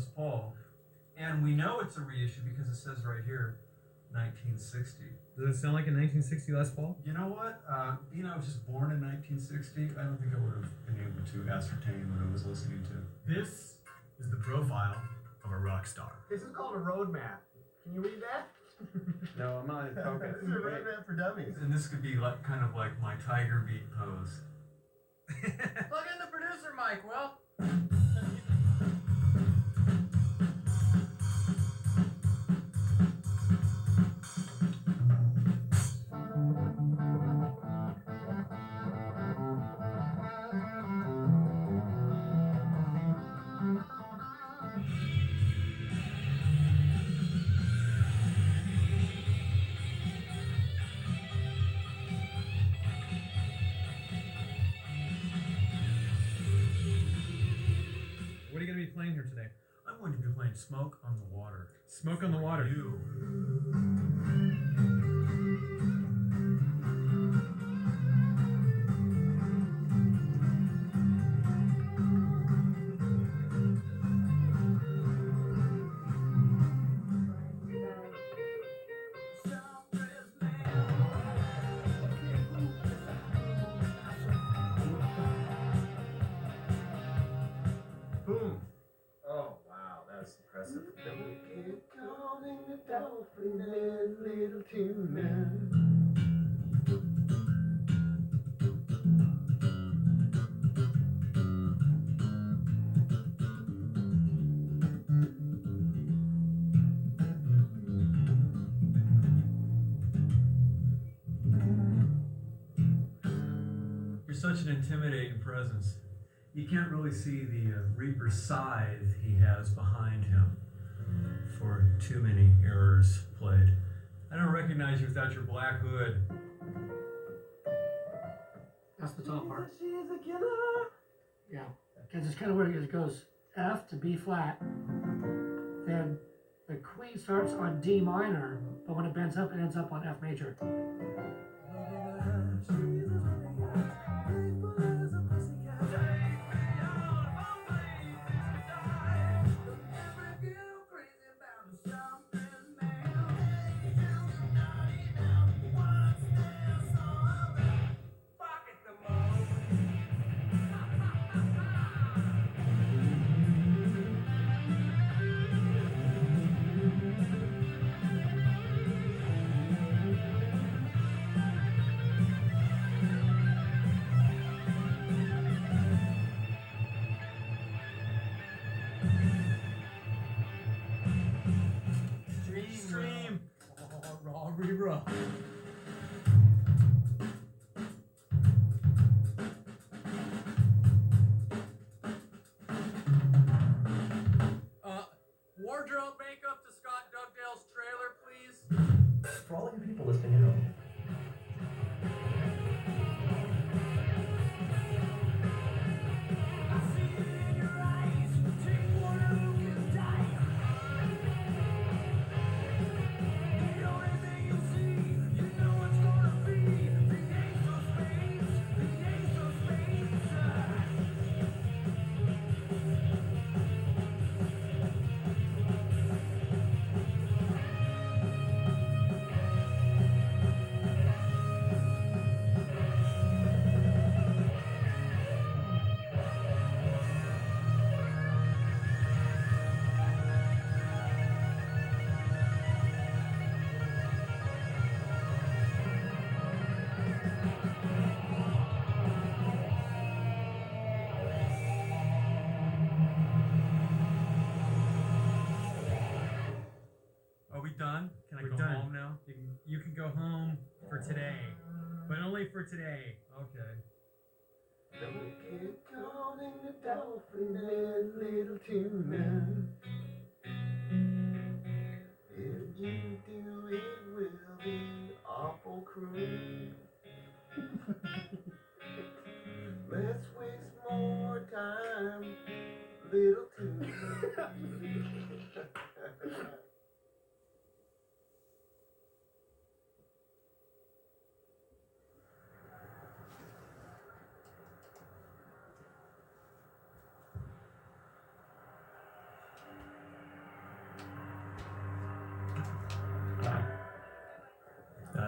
Les Paul. And we know it's a reissue because it says right here, 1960. Does it sound like a 1960 Les Paul? You know what? Being I was just born in 1960, I don't think I would have been able to ascertain what I was listening to. This is the profile of a rock star. This is called a roadmap. Can you read that? No, I'm not in focus. This is a roadmap for dummies. And this could be like kind of like my tiger beat pose. Plug in the producer mic, Will. What are you going to be playing here today? I'm going to be playing Smoke on the Water. Smoke on the Water. You. Boom. Oh, wow, that's impressive. Little tuna. You're such an intimidating presence. You can't really see the Reaper scythe he has behind him for too many errors played. I don't recognize you without your black hood. That's the top part. Yeah, because it's kind of weird. It goes F to B flat, then the Queen starts on D minor, but when it bends up, it ends up on F major. Stream. Oh, raw re-raw. Wardrobe makeup to Scott Dugdale's trailer, please. For all you people listening at home. Are we done? Can I We're go done. home now? You can go home for today, but only for today. Okay. Little tuna. If you do, it will be awful cruel. Let's waste more time, little tuna.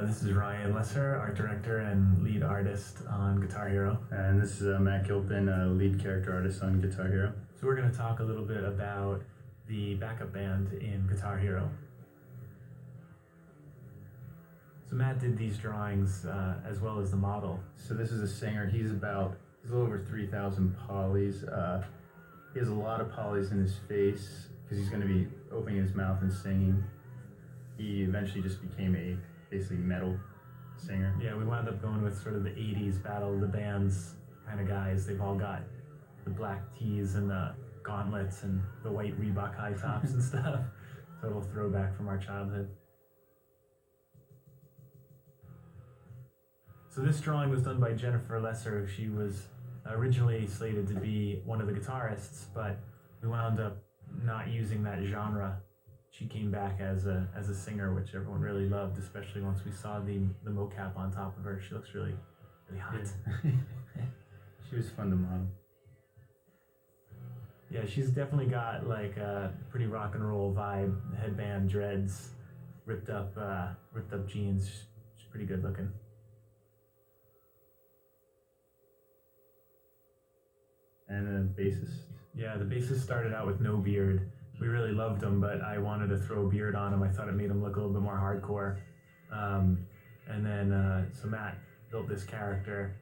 This is Ryan Lesser, art director and lead artist on Guitar Hero. And this is Matt Gilpin, lead character artist on Guitar Hero. So we're going to talk a little bit about the backup band in Guitar Hero. So Matt did these drawings as well as the model. So this is a singer. He's a little over 3,000 polys. He has a lot of polys in his face because he's going to be opening his mouth and singing. He eventually just became a basically metal singer. Yeah, we wound up going with sort of the 80s Battle of the Bands kind of guys. They've all got the black tees and the gauntlets and the white Reebok high tops and stuff. Total throwback from our childhood. So this drawing was done by Jennifer Lesser. She was originally slated to be one of the guitarists, but we wound up not using that genre. She came back as a singer, which everyone really loved, especially once we saw the mocap on top of her. She looks really, really hot. She was fun to model. Yeah, she's definitely got like a pretty rock and roll vibe. Headband, dreads, ripped up jeans. She's pretty good looking. And a bassist. Yeah, the bassist started out with no beard. We really loved him, but I wanted to throw a beard on him. I thought it made him look a little bit more hardcore. And then so Matt built this character.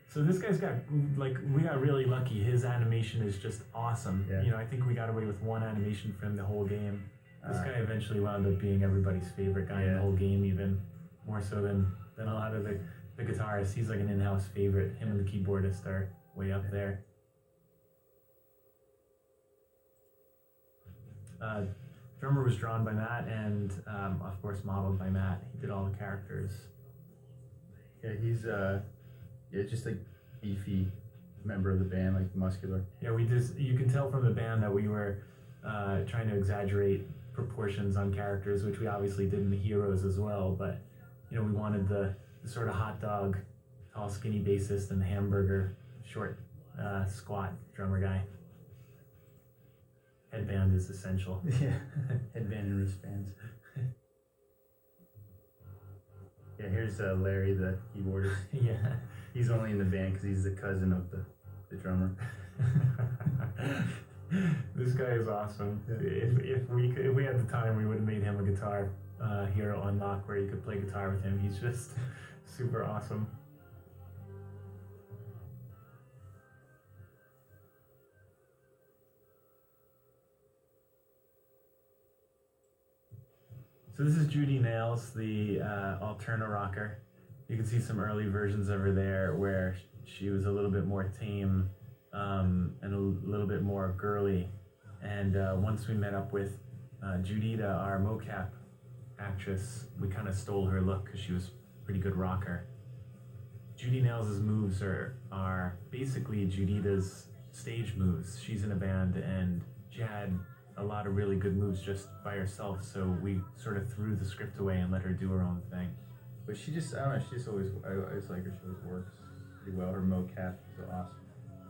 So this guy's got, like, we got really lucky. His animation is just awesome. Yeah. You know, I think we got away with one animation for him the whole game. This Uh, guy eventually wound up being everybody's favorite guy in the Yeah. whole game, even more so than a lot of the guitarists. He's like an in-house favorite. Him and the keyboardist are way up there. Drummer was drawn by Matt and of course modeled by Matt. He did all the characters. Yeah, he's just a beefy member of the band, like muscular. Yeah, you can tell from the band that we were trying to exaggerate proportions on characters, which we obviously did in the Heroes as well, but you know, we wanted the sort of hot dog, tall skinny bassist and the hamburger, short, squat drummer guy. Headband is essential. Yeah, headband and wristbands. Yeah, here's Larry, the keyboardist. Yeah. He's only in the band because he's the cousin of the drummer. This guy is awesome. Yeah. If we had the time, we would have made him a Guitar Hero unlock where you could play guitar with him. He's just super awesome. So this is Judy Nails, the Alterna rocker. You can see some early versions of her there where she was a little bit more tame and a little bit more girly. And once we met up with Judita, our mocap actress, we kind of stole her look because she was a pretty good rocker. Judy Nails' moves are basically Judita's stage moves. She's in a band and she had a lot of really good moves just by herself, so we sort of threw the script away and let her do her own thing. But she just, I don't know, I always like her. She always works pretty well. Her mocap is awesome.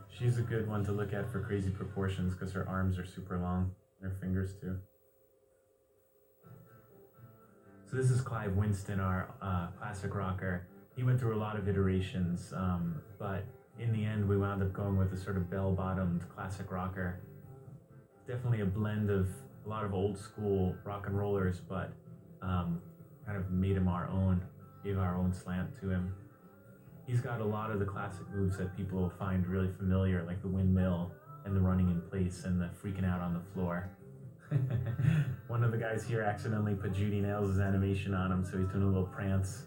She's a good one to look at for crazy proportions because her arms are super long, and her fingers too. So this is Clive Winston, our classic rocker. He went through a lot of iterations, but in the end we wound up going with a sort of bell-bottomed classic rocker. Definitely a blend of a lot of old school rock and rollers, but kind of made him our own, gave our own slant to him. He's got a lot of the classic moves that people find really familiar, like the windmill and the running in place and the freaking out on the floor. One of the guys here accidentally put Judy Nails' animation on him, so he's doing a little prance.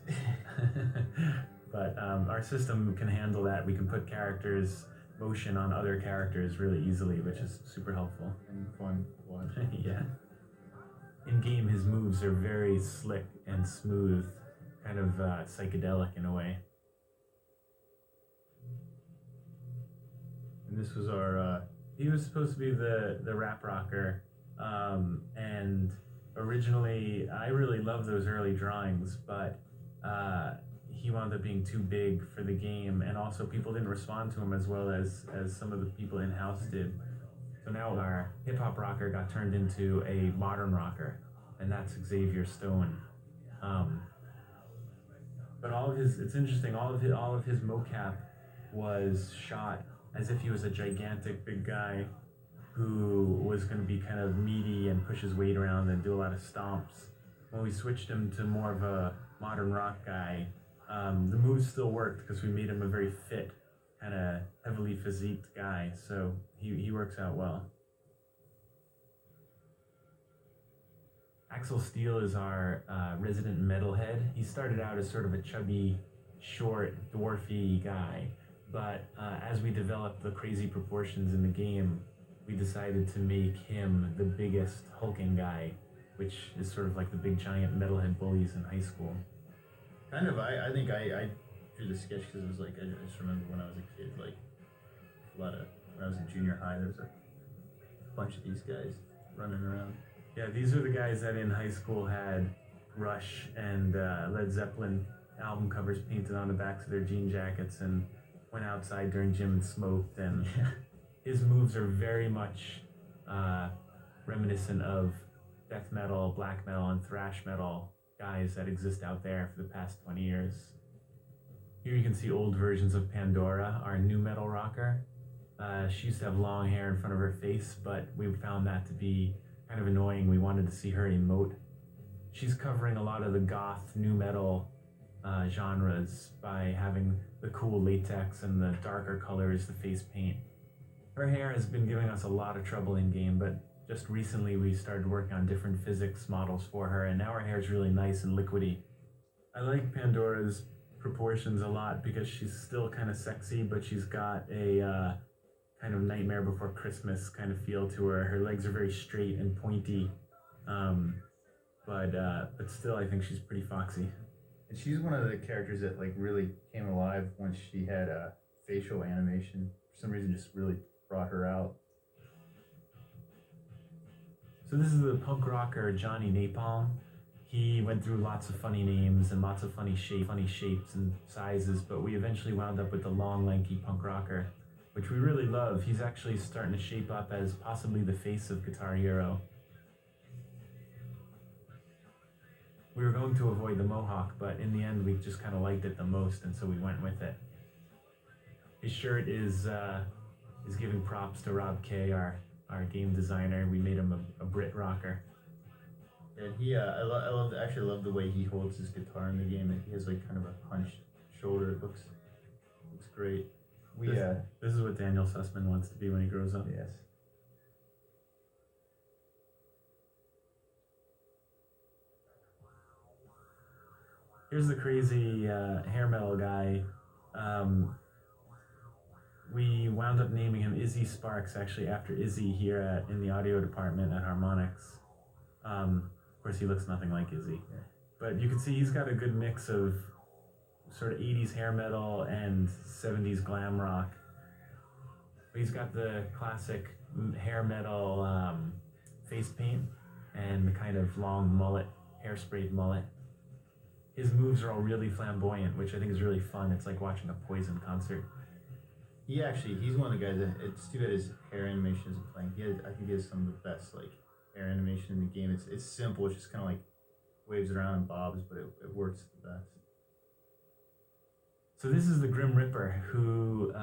But our system can handle that. We can put characters' motion on other characters really easily, which is super helpful. And fun to watch. Yeah. In game, his moves are very slick and smooth, kind of psychedelic in a way. And this was our, He was supposed to be the rap rocker, and originally I really loved those early drawings, but he wound up being too big for the game, and also people didn't respond to him as well as some of the people in-house did. So now our hip-hop rocker got turned into a modern rocker, and that's Xavier Stone. But it's interesting, all of his mocap was shot as if he was a gigantic big guy who was going to be kind of meaty and push his weight around and do a lot of stomps. When we switched him to more of a modern rock guy, the moves still worked because we made him a very fit, kind of heavily physiqued guy, so he works out well. Axel Steele is our resident metalhead. He started out as sort of a chubby, short, dwarfy guy, but as we developed the crazy proportions in the game, we decided to make him the biggest hulking guy, which is sort of like the big giant metalhead bullies in high school. Kind of. I think I drew the sketch because it was like I just remember when I was a kid, like when I was in junior high, there was a bunch of these guys running around. Yeah, these are the guys that in high school had Rush and Led Zeppelin album covers painted on the backs of their jean jackets and went outside during gym and smoked. And his moves are very much reminiscent of death metal, black metal, and thrash metal guys that exist out there for the past 20 years. Here you can see old versions of Pandora, our new metal rocker. She used to have long hair in front of her face, but we found that to be kind of annoying. We wanted to see her emote. She's covering a lot of the goth new metal genres by having the cool latex and the darker colors, the face paint. Her hair has been giving us a lot of trouble in game, but just recently we started working on different physics models for her, and now her hair is really nice and liquidy. I like Pandora's proportions a lot because she's still kind of sexy, but she's got a kind of Nightmare Before Christmas kind of feel to her. Her legs are very straight and pointy, but still I think she's pretty foxy. And she's one of the characters that like really came alive when she had a facial animation. For some reason, just really brought her out. So this is the punk rocker Johnny Napalm. He went through lots of funny names and lots of funny shapes and sizes, but we eventually wound up with the long, lanky punk rocker, which we really love. He's actually starting to shape up as possibly the face of Guitar Hero. We were going to avoid the mohawk, but in the end we just kind of liked it the most, and so we went with it. His shirt is giving props to Rob Kay, our game designer. We made him a Brit rocker. And I love the way he holds his guitar in the game. He has like kind of a hunched shoulder. It looks great. This is what Daniel Sussman wants to be when he grows up. Yes. Here's the crazy hair metal guy. We wound up naming him Izzy Sparks, actually after Izzy here in the audio department at Harmonix. Of course, he looks nothing like Izzy, but you can see he's got a good mix of sort of 80s hair metal and 70s glam rock. But he's got the classic hair metal face paint and the kind of long mullet, hairsprayed mullet. His moves are all really flamboyant, which I think is really fun. It's like watching a Poison concert. He's one of the guys that, it's too bad his hair animation isn't playing. I think he has some of the best like hair animation in the game. It's simple, it's just kind of like waves around and bobs, but it works the best. So this is the Grim Ripper, who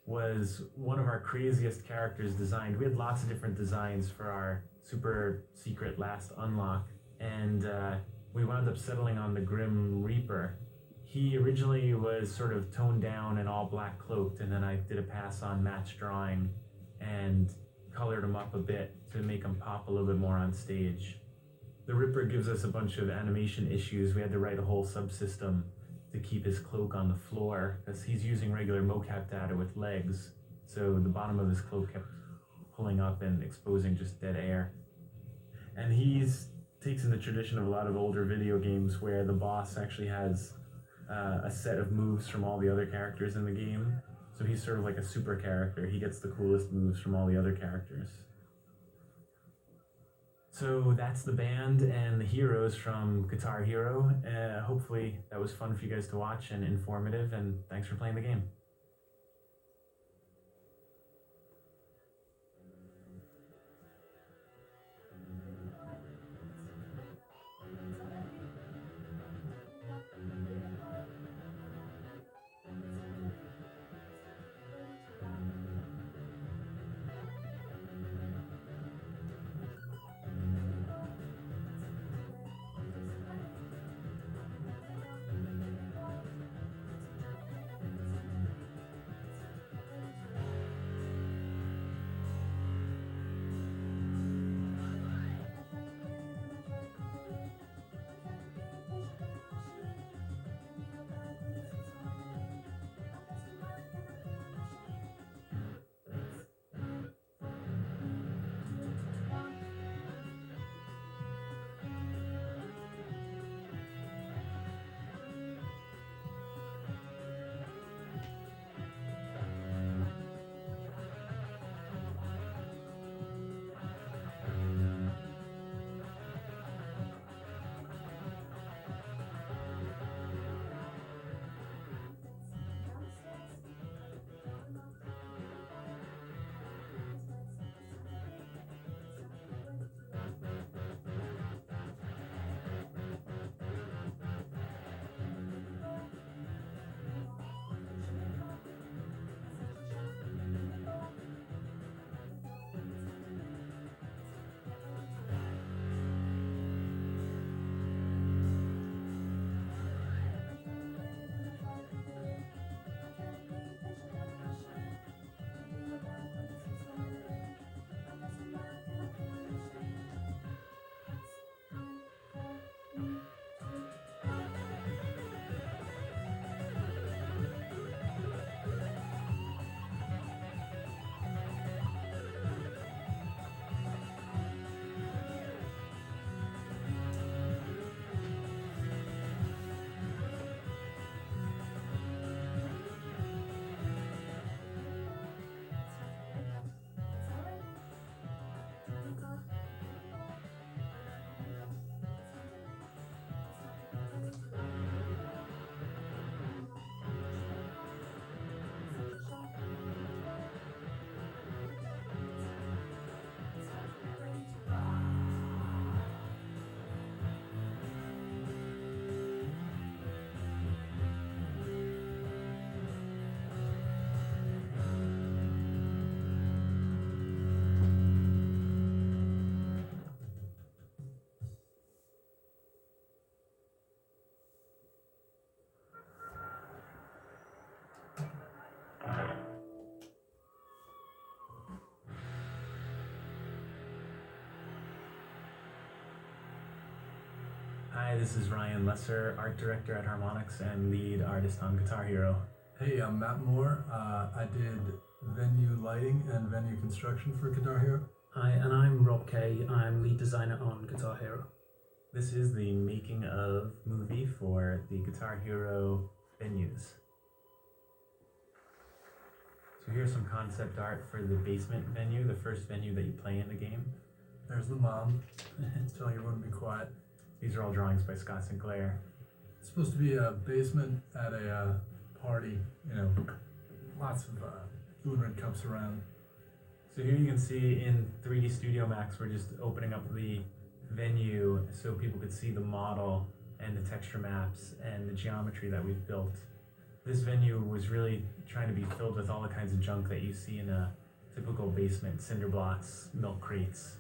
was one of our craziest characters designed. We had lots of different designs for our super secret last unlock, and we wound up settling on the Grim Reaper. He originally was sort of toned down and all black cloaked, and then I did a pass on match drawing and colored him up a bit to make him pop a little bit more on stage. The Ripper gives us a bunch of animation issues. We had to write a whole subsystem to keep his cloak on the floor because he's using regular mocap data with legs, so the bottom of his cloak kept pulling up and exposing just dead air. And he's takes in the tradition of a lot of older video games where the boss actually has a set of moves from all the other characters in the game. So he's sort of like a super character. He gets the coolest moves from all the other characters. So that's the band and the heroes from Guitar Hero. Hopefully that was fun for you guys to watch and informative, and thanks for playing the game. Hi, this is Ryan Lesser, art director at Harmonix and lead artist on Guitar Hero. Hey, I'm Matt Moore. I did venue lighting and venue construction for Guitar Hero. Hi, and I'm Rob Kay. I'm lead designer on Guitar Hero. This is the making of movie for the Guitar Hero venues. So here's some concept art for the basement venue, the first venue that you play in the game. There's the mom telling everyone to be quiet. These are all drawings by Scott Sinclair. It's supposed to be a basement at a party, you know, lots of blue and red cups around. So here you can see in 3D Studio Max, we're just opening up the venue so people could see the model and the texture maps and the geometry that we've built. This venue was really trying to be filled with all the kinds of junk that you see in a typical basement: cinder blocks, milk crates,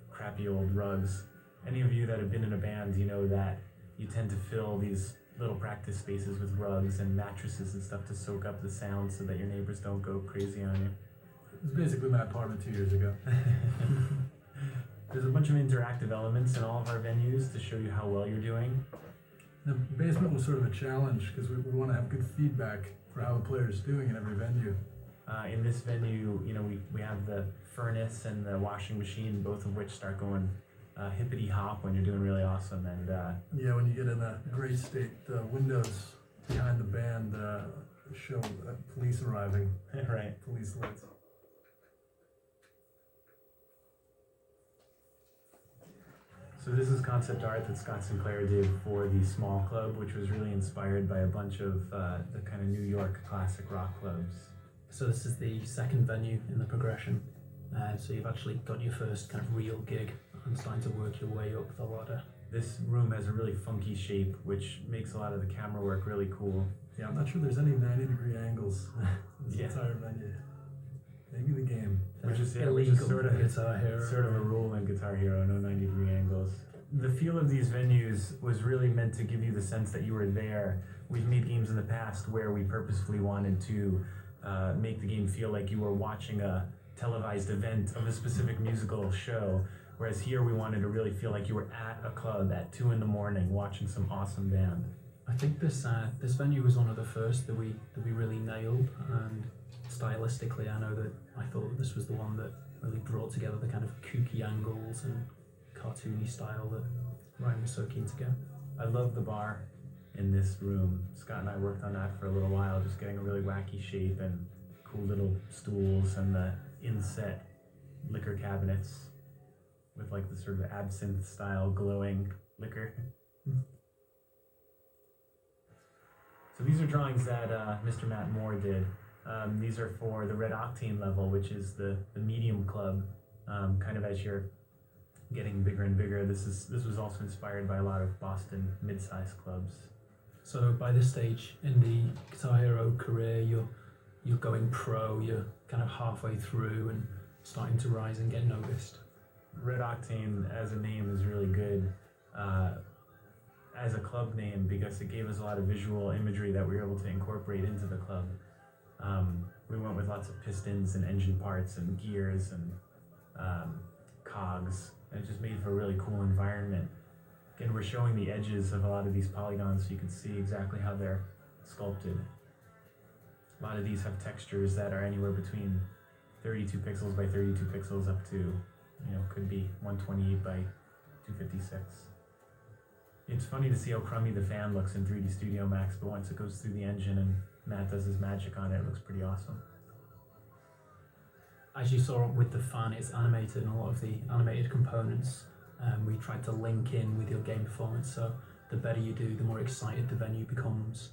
crappy old rugs. Any of you that have been in a band, you know that you tend to fill these little practice spaces with rugs and mattresses and stuff to soak up the sound so that your neighbors don't go crazy on you. It was basically my apartment 2 years ago. There's a bunch of interactive elements in all of our venues to show you how well you're doing. The basement was sort of a challenge because we want to have good feedback for how the player's doing in every venue. In this venue, you know, we have the furnace and the washing machine, both of which start going hippity hop when you're doing really awesome. And Yeah, when you get in a great state, the windows behind the band show police arriving. right. Police lights. So this is concept art that Scott Sinclair did for the Small Club, which was really inspired by a bunch of the kind of New York classic rock clubs. So this is the second venue in the progression. So you've actually got your first kind of real gig and starting to work your way up the ladder. This room has a really funky shape, which makes a lot of the camera work really cool. Yeah, I'm not sure there's any 90-degree angles in this Yeah. entire venue. Maybe the game. Which is illegal sort of Guitar Hero. sort of a rule in Guitar Hero, no 90-degree angles. The feel of these venues was really meant to give you the sense that you were there. We've made games in the past where we purposefully wanted to make the game feel like you were watching a televised event of a specific musical show, whereas here we wanted to really feel like you were at a club at 2 a.m. watching some awesome band. I think this venue was one of the first that we really nailed, and stylistically, I know that I thought that this was the one that really brought together the kind of kooky angles and cartoony style that Ryan was so keen to get. I love the bar in this room. Scott and I worked on that for a little while, just getting a really wacky shape and cool little stools and the inset liquor cabinets with like the sort of absinthe style glowing liquor. So these are drawings that Mr. Matt Moore did. These are for the Red Octane level, which is the medium club. Kind of as you're getting bigger and bigger, this was also inspired by a lot of Boston mid-sized clubs. So by this stage in the Guitar Hero career, you're going pro. You're kind of halfway through and starting to rise and get noticed. Red Octane as a name is really good as a club name because it gave us a lot of visual imagery that we were able to incorporate into the club. We went with lots of pistons and engine parts and gears and cogs, and it just made for a really cool environment. Again, we're showing the edges of a lot of these polygons so you can see exactly how they're sculpted. A lot of these have textures that are anywhere between 32 pixels by 32 pixels up to, could be 128 by 256. It's funny to see how crummy the fan looks in 3D Studio Max, but once it goes through the engine and Matt does his magic on it, it looks pretty awesome. As you saw with the fan, it's animated, and a lot of the animated components we tried to link in with your game performance, so the better you do, the more excited the venue becomes.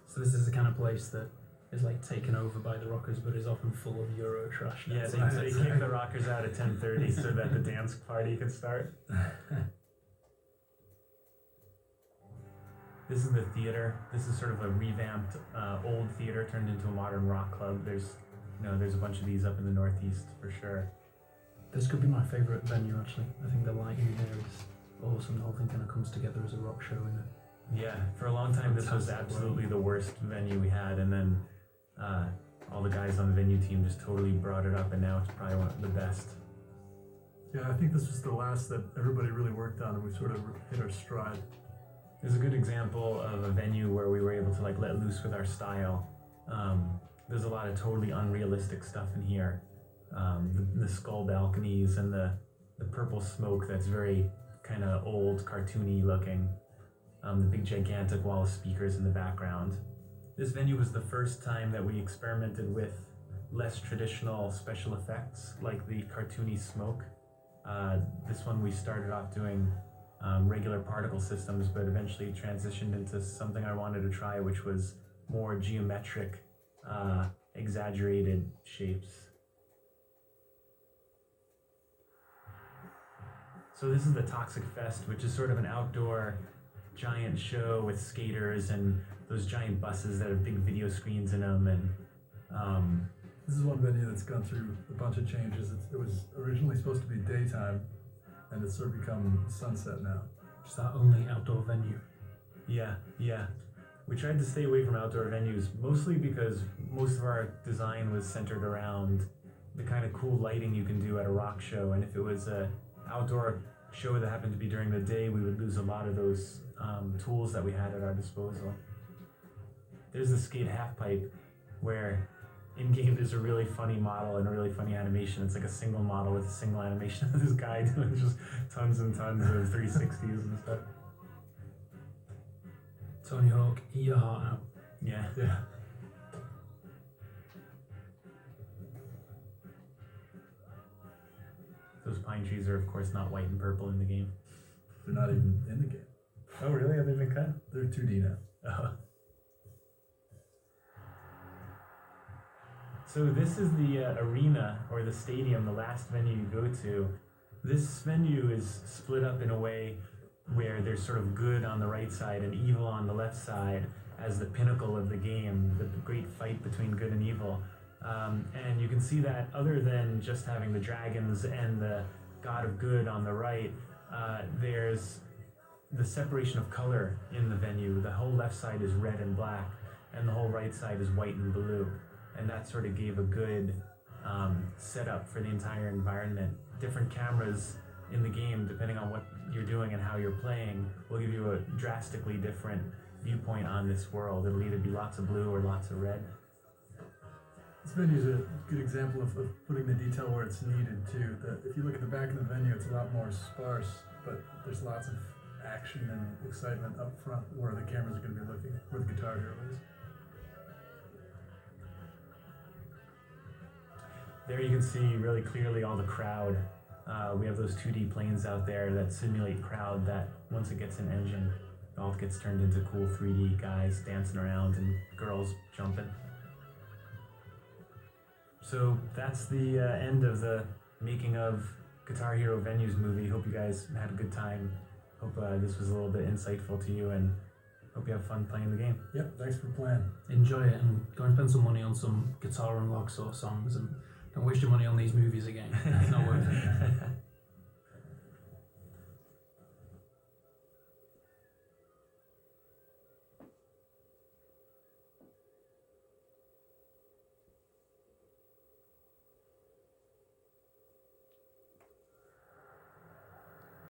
So this is the kind of place that is like taken over by the rockers, but is often full of Euro trash. Yeah, they kick the rockers out at 10:30 so that the dance party can start. This is the theater. This is sort of a revamped old theater turned into a modern rock club. There's a bunch of these up in the Northeast for sure. This could be my favourite venue actually. I think the lighting here is awesome. The whole thing kind of comes together as a rock show in it. Yeah, for a long time this was absolutely the worst venue we had, and then all the guys on the venue team just totally brought it up, and now it's probably one of the best. Yeah, I think this was the last that everybody really worked on, and we sort of hit our stride. There's a good example of a venue where we were able to like let loose with our style. There's a lot of totally unrealistic stuff in here. The skull balconies and the purple smoke that's very kind of old, cartoony looking. The big gigantic wall of speakers in the background. This venue was the first time that we experimented with less traditional special effects like the cartoony smoke. This one we started off doing regular particle systems, but eventually transitioned into something I wanted to try, which was more geometric, exaggerated shapes. So this is the Toxic Fest, which is sort of an outdoor giant show with skaters and those giant buses that have big video screens in them. And This is one venue that's gone through a bunch of changes. It was originally supposed to be daytime, and it's sort of become sunset now. Is that only outdoor venue? yeah. We tried to stay away from outdoor venues, mostly because most of our design was centered around the kind of cool lighting you can do at a rock show. And if it was a outdoor show that happened to be during the day, we would lose a lot of those tools that we had at our disposal. There's the skate half pipe, where in game there's a really funny model and a really funny animation. It's like a single model with a single animation of this guy doing just tons and tons of 360s and stuff. Tony Hawk, eat your heart out. Yeah. Yeah. Those pine trees are of course not white and purple in the game. They're not even in the game. Oh really? Have they been cut? They're 2D now. So this is the arena, or the stadium, the last venue you go to. This venue is split up in a way where there's sort of good on the right side and evil on the left side as the pinnacle of the game, the great fight between good and evil. And you can see that other than just having the dragons and the god of good on the right, there's the separation of color in the venue. The whole left side is red and black, and the whole right side is white and blue. And that sort of gave a good setup for the entire environment. Different cameras in the game, depending on what you're doing and how you're playing, will give you a drastically different viewpoint on this world. It'll either be lots of blue or lots of red. This venue is a good example of putting the detail where it's needed too. If you look at the back of the venue, it's a lot more sparse, but there's lots of action and excitement up front where the cameras are going to be looking, where the Guitar Hero is. There you can see really clearly all the crowd. We have those 2D planes out there that simulate crowd that once it gets an engine, it all gets turned into cool 3D guys dancing around and girls jumping. So that's the end of the making of Guitar Hero Venues movie. Hope you guys had a good time. Hope this was a little bit insightful to you, and hope you have fun playing the game. Yep, thanks for playing. Enjoy it and go and spend some money on some Guitar Unlocks or songs, and don't waste your money on these movies again. It's not worth it.